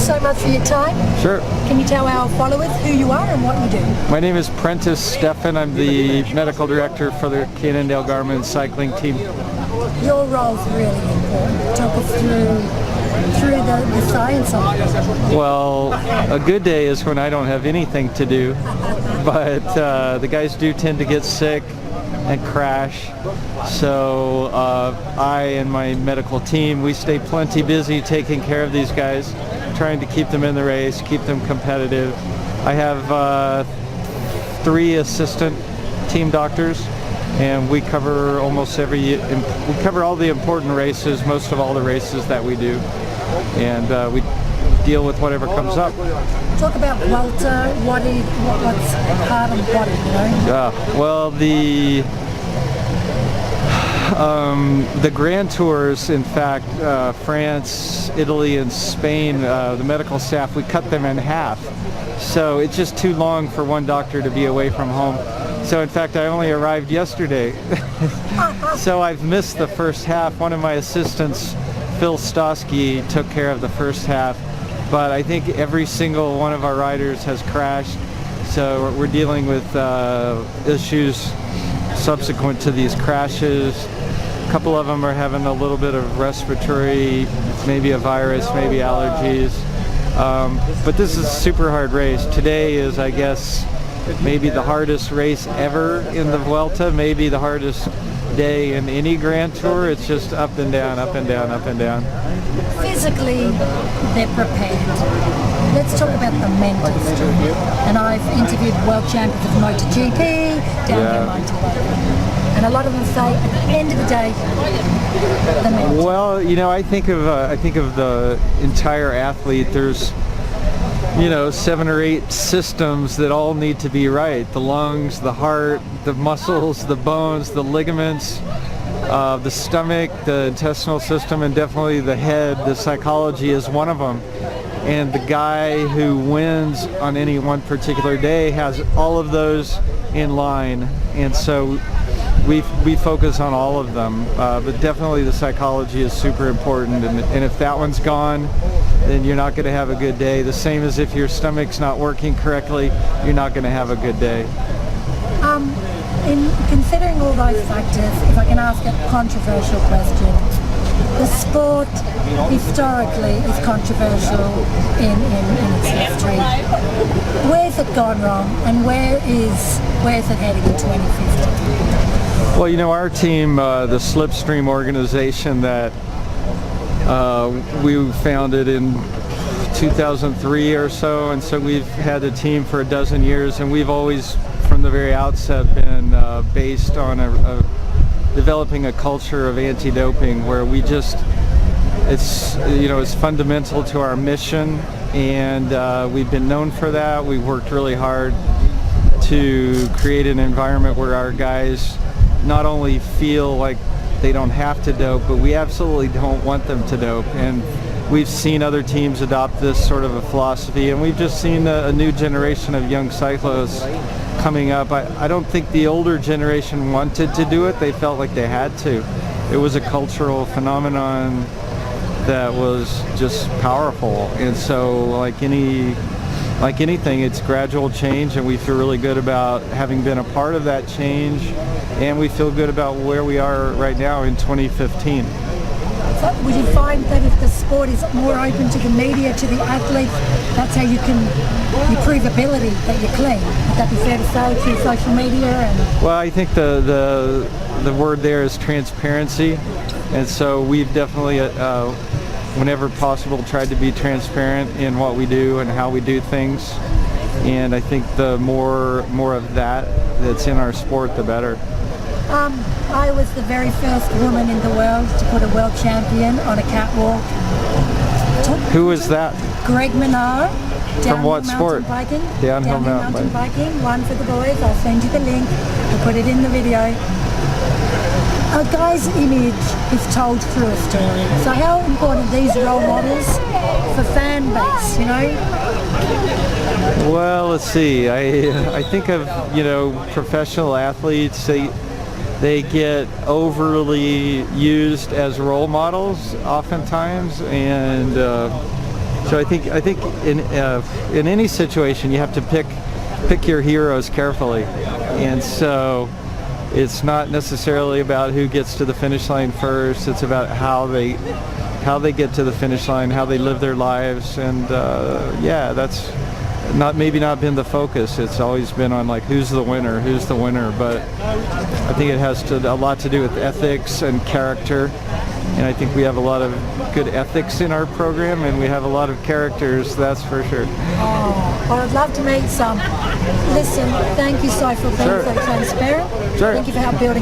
so much for your time. Sure. Can you tell our followers who you are and what you do? My name is Prentice Steffen. I'm the medical director for the Cannondale-Garmin cycling team. Your role's really important. Talk us through the science of it. Well, a good day is when I don't have anything to do, but the guys do tend to get sick and crash. So I and my medical team, we stay plenty busy taking care of these guys, trying to keep them in the race, keep them competitive. I have 3 assistant team doctors, and we cover almost we cover all the important races, most of all the races that we do, and we deal with whatever comes up. Talk about Vuelta. What's hard on the body, you know? Well, the Grand Tours, in fact, France, Italy, and Spain, the medical staff, we cut them in half. So it's just too long for one doctor to be away from home. So in fact, I only arrived yesterday. So I've missed the first half. One of my assistants, Phil Stosky, took care of the first half. But I think every single one of our riders has crashed. So we're dealing with issues subsequent to these crashes. A couple of them are having a little bit of respiratory, maybe a virus, maybe allergies. But this is a super hard race. Today is, I guess, maybe the hardest race ever in the Vuelta, maybe the hardest day in any Grand Tour. It's just up and down, up and down, up and down. Physically, they're prepared. Let's talk about the mental stuff. And I've interviewed world champions of MotoGP, downhill mountain biking. And a lot of them say, at the end of the day, the mental. Well, you know, I think of the entire athlete. There's, 7 or 8 systems that all need to be right. The lungs, the heart, the muscles, the bones, the ligaments, the stomach, the intestinal system, and definitely the head. The psychology is one of them. And the guy who wins on any one particular day has all of those in line. And so we focus on all of them. But definitely the psychology is super important. And if that one's gone, then you're not going to have a good day. The same as if your stomach's not working correctly, you're not going to have a good day. In considering all those factors, if I can ask a controversial question, the sport historically is controversial in its history. Where's it gone wrong, and where's it heading in 2050? Well, our team, the Slipstream organization that we founded in 2003 or so, and so we've had a team for a dozen years, and we've always, from the very outset, been based on developing a culture of anti-doping, where it's fundamental to our mission, and we've been known for that. We've worked really hard to create an environment where our guys not only feel like they don't have to dope, but we absolutely don't want them to dope. And we've seen other teams adopt this sort of a philosophy, and we've just seen a new generation of young cyclists coming up. I don't think the older generation wanted to do it. They felt like they had to. It was a cultural phenomenon that was just powerful. And so like anything, it's gradual change, and we feel really good about having been a part of that change, and we feel good about where we are right now in 2015. So would you find that if the sport is more open to the media, to the athletes, that's how you prove ability, that you're clean? Would that be fair to say, through social media? Well, I think the word there is transparency, and so we've definitely whenever possible tried to be transparent in what we do and how we do things, and I think the more of that's in our sport, the better. I was the very first woman in the world to put a world champion on a catwalk. Who was that? Greg Menard. From what sport? Biking. Downhill mountain biking. One for the boys. I'll send you the link. I'll put it in the video. A guy's image is told through a story. So how important are these role models for fan base, Well, let's see. I think of, professional athletes, they get overly used as role models oftentimes, and So I think in any situation you have to pick your heroes carefully, and so it's not necessarily about who gets to the finish line first. It's about how they get to the finish line, how they live their lives, and yeah, that's maybe not been the focus. It's always been on like who's the winner, but I think it has a lot to do with ethics and character, and I think we have a lot of good ethics in our program, and we have a lot of characters, that's for sure. Oh, well, I'd love to meet some. Listen, thank you, Si, for being so transparent. Sure. Thank you for helping building